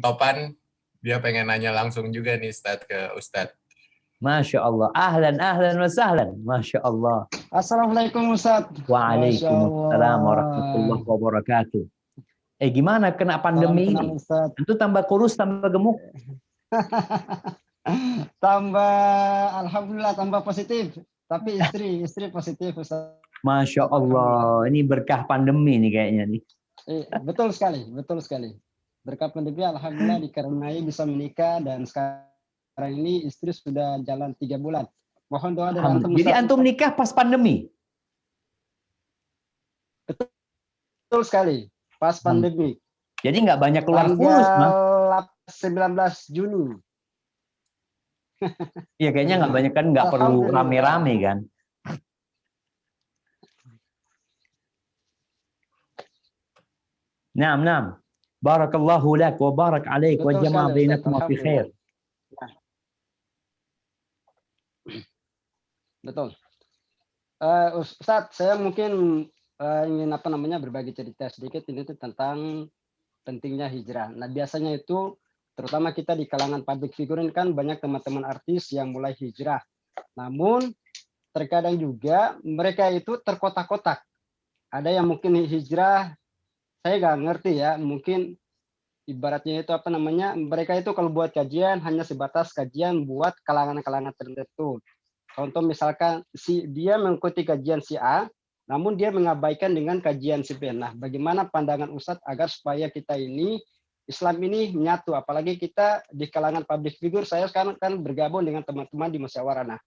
Topan, dia pengen nanya langsung juga nih Ustadz ke Ustadz. Masya Allah. Ahlan, ahlan wa sahlan. Masya Allah. Assalamualaikum Ustaz. Waalaikumsalam warahmatullahi wabarakatuh. Gimana kena pandemi ini? Itu tambah kurus, tambah gemuk? Tambah, alhamdulillah tambah positif. Tapi istri positif Ustaz. Masya Allah. Ini berkah pandemi nih kayaknya nih. Betul sekali, betul sekali. Berkah pandemi, alhamdulillah dikaruniai bisa menikah dan sekarang ini istri sudah jalan 3 bulan. Mohon doa dari antum. Jadi antum nikah pas pandemi? Betul sekali, pas pandemi. Jadi nggak banyak keluar fulus, Mas. 19 Juni. Iya kayaknya nggak banyak kan, nggak perlu rame-rame kan. Naam. Barakallahu lak wa barak alaik wa jama'a bainakum fi khair. Betul. Ustadz, saya mungkin ingin berbagi cerita sedikit ini tuh tentang pentingnya hijrah. Nah, biasanya itu terutama kita di kalangan public figure ini kan banyak teman-teman artis yang mulai hijrah. Namun terkadang juga mereka itu terkotak-kotak. Ada yang mungkin hijrah, saya nggak ngerti ya, mungkin ibaratnya itu mereka itu kalau buat kajian hanya sebatas kajian buat kalangan-kalangan tertentu. Contoh misalkan dia mengikuti kajian si A, namun dia mengabaikan dengan kajian si B. Nah, bagaimana pandangan Ustadz agar supaya kita ini, Islam ini menyatu, apalagi kita di kalangan public figure, saya sekarang kan bergabung dengan teman-teman di musyawarah. Nah,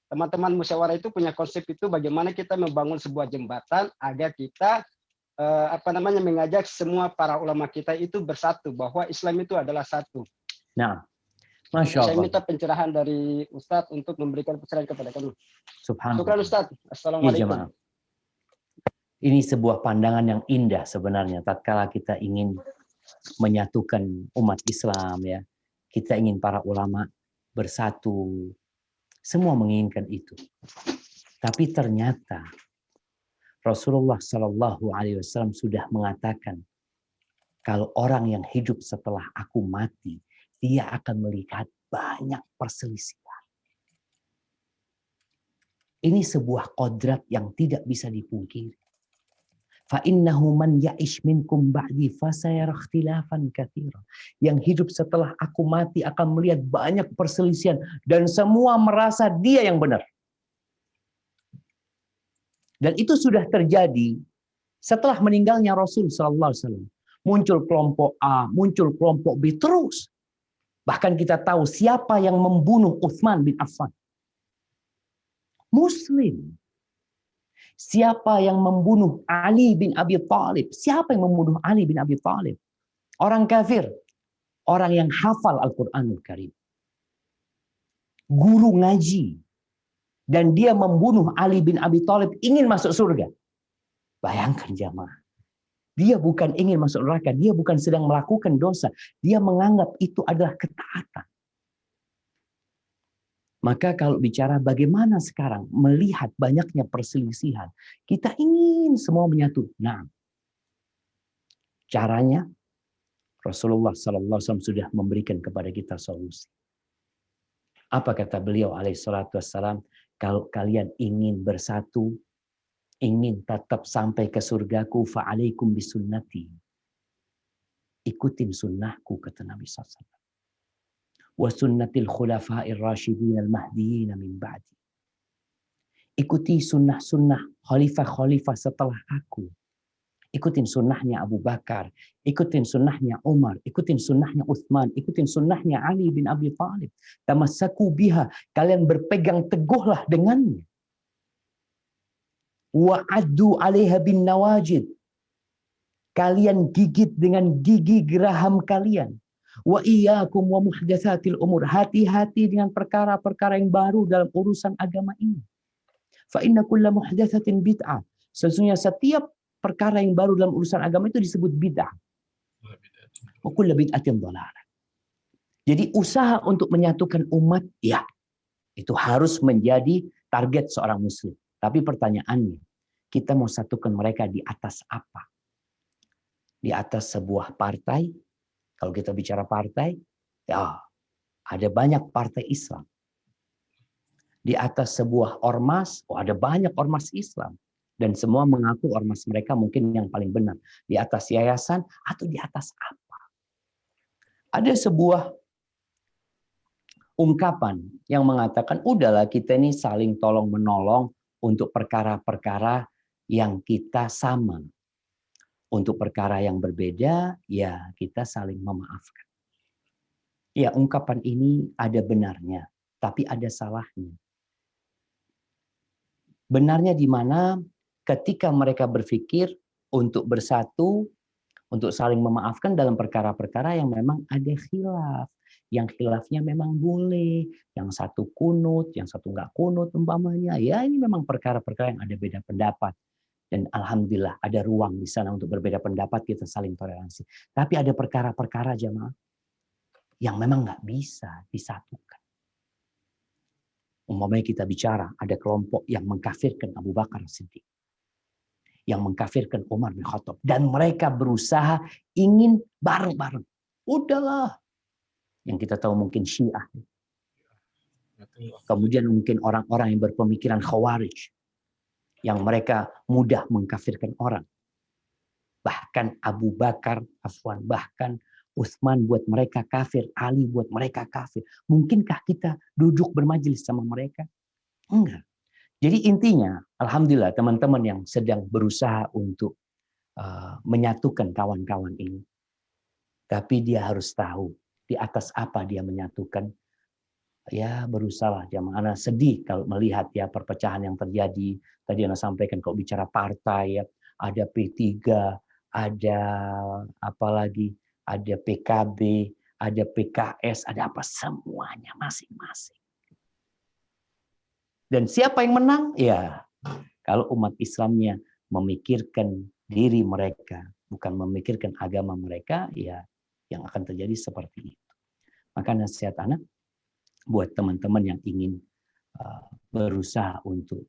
teman-teman musyawarah itu punya konsep itu bagaimana kita membangun sebuah jembatan agar kita mengajak semua para ulama kita itu bersatu, bahwa Islam itu adalah satu. Nah, Masya Allah. Saya minta pencerahan dari Ustadz untuk memberikan pencerahan kepada kami. Subhanallah. Syukran Ustadz. Assalamualaikum. Ya, ini sebuah pandangan yang indah sebenarnya. Tatkala kita ingin menyatukan umat Islam, ya, kita ingin para ulama bersatu. Semua menginginkan itu. Tapi ternyata Rasulullah Shallallahu Alaihi Wasallam sudah mengatakan, kalau orang yang hidup setelah aku mati, dia akan melihat banyak perselisihan. Ini sebuah kodrat yang tidak bisa dipungkiri. فَإِنَّهُ مَنْ يَعِشْ مِنْكُمْ بَعْدِي فَسَيَرَى اخْتِلَافًا كَثِيرًا. Yang hidup setelah aku mati akan melihat banyak perselisihan dan semua merasa dia yang benar. Dan itu sudah terjadi setelah meninggalnya Rasul Sallallahu Alaihi Wasallam. Muncul kelompok A, muncul kelompok B terus. Bahkan kita tahu siapa yang membunuh Utsman bin Affan. Muslim. Siapa yang membunuh Ali bin Abi Thalib? Siapa yang membunuh Ali bin Abi Thalib? Orang kafir. Orang yang hafal Al-Quranul Karim. Guru ngaji. Dan dia membunuh Ali bin Abi Thalib, ingin masuk surga. Bayangkan jamaah. Dia bukan ingin masuk neraka, dia bukan sedang melakukan dosa. Dia menganggap itu adalah ketaatan. Maka kalau bicara bagaimana sekarang melihat banyaknya perselisihan, kita ingin semua menyatu. Nah, caranya Rasulullah SAW sudah memberikan kepada kita solusi. Apa kata beliau alaihissalatu wassalam? Kalau kalian ingin bersatu, ingin tetap sampai ke surgaku, fa'alaikum bisunnati. Ikutin sunnahku, kata Nabi SAW. Wa sunnatil khulafa'ir rasyidin al-mahdiyyin min ba'di. Ikuti sunnah-sunnah khalifah-khalifah setelah aku. Ikutin sunnahnya Abu Bakar, ikutin sunnahnya Umar, ikutin sunnahnya Utsman, ikutin sunnahnya Ali bin Abi Thalib. Tamassaku biha, kalian berpegang teguhlah dengannya. Wa addu 'alaiha bin nawajid. Kalian gigit dengan gigi geraham kalian. Wa iyyakum wa muhdatsatil umur. Hati-hati dengan perkara-perkara yang baru dalam urusan agama ini. Fa inna kulla muhdatsatin bid'ah. Sesungguhnya setiap perkara yang baru dalam urusan agama itu disebut bid'ah. Wa kullu bid'atin dhalalah. Jadi usaha untuk menyatukan umat, ya, itu harus menjadi target seorang muslim. Tapi pertanyaannya, kita mau satukan mereka di atas apa? Di atas sebuah partai? Kalau kita bicara partai, ya ada banyak partai Islam. Di atas sebuah ormas, ada banyak ormas Islam. Dan semua mengaku ormas mereka mungkin yang paling benar. Di atas yayasan atau di atas apa. Ada sebuah ungkapan yang mengatakan, udahlah kita ini saling tolong-menolong untuk perkara-perkara yang kita sama. Untuk perkara yang berbeda, ya kita saling memaafkan. Ya, ungkapan ini ada benarnya, tapi ada salahnya. Benarnya di mana ketika mereka berpikir untuk bersatu, untuk saling memaafkan dalam perkara-perkara yang memang ada khilaf. Yang khilafnya memang boleh, yang satu kunut, yang satu nggak kunut umpamanya. Ya ini memang perkara-perkara yang ada beda pendapat. Dan alhamdulillah ada ruang di sana untuk berbeda pendapat, kita saling toleransi. Tapi ada perkara-perkara jamaah yang memang nggak bisa disatukan. Umpamanya kita bicara ada kelompok yang mengkafirkan Abu Bakar Siddiq, yang mengkafirkan Umar bin Khattab, dan mereka berusaha ingin bareng-bareng. Udahlah, yang kita tahu mungkin Syiah, kemudian mungkin orang-orang yang berpemikiran Khawarij, yang mereka mudah mengkafirkan orang. Bahkan Abu Bakar, bahkan Utsman buat mereka kafir, Ali buat mereka kafir. Mungkinkah kita duduk bermajelis sama mereka? Enggak. Jadi intinya, alhamdulillah teman-teman yang sedang berusaha untuk menyatukan kawan-kawan ini. Tapi dia harus tahu di atas apa dia menyatukan. Ya berusaha jamaah. Ana sedih kalau melihat ya perpecahan yang terjadi. Tadi Ana sampaikan kalau bicara partai ya, ada P3, ada apa lagi, ada PKB, ada PKS, ada apa semuanya masing-masing. Dan siapa yang menang? Ya kalau umat Islamnya memikirkan diri mereka, bukan memikirkan agama mereka, ya yang akan terjadi seperti itu. Maka nasihat anak buat teman-teman yang ingin berusaha untuk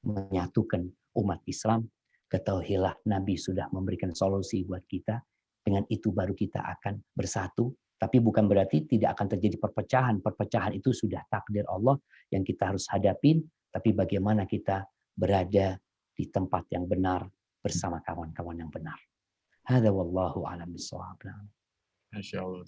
menyatukan umat Islam, ketahuilah Nabi sudah memberikan solusi buat kita. Dengan itu baru kita akan bersatu. Tapi bukan berarti tidak akan terjadi perpecahan. Perpecahan itu sudah takdir Allah yang kita harus hadapin. Tapi bagaimana kita berada di tempat yang benar bersama kawan-kawan yang benar. Hadza wallahu a'lam bishawab. Masya Allah.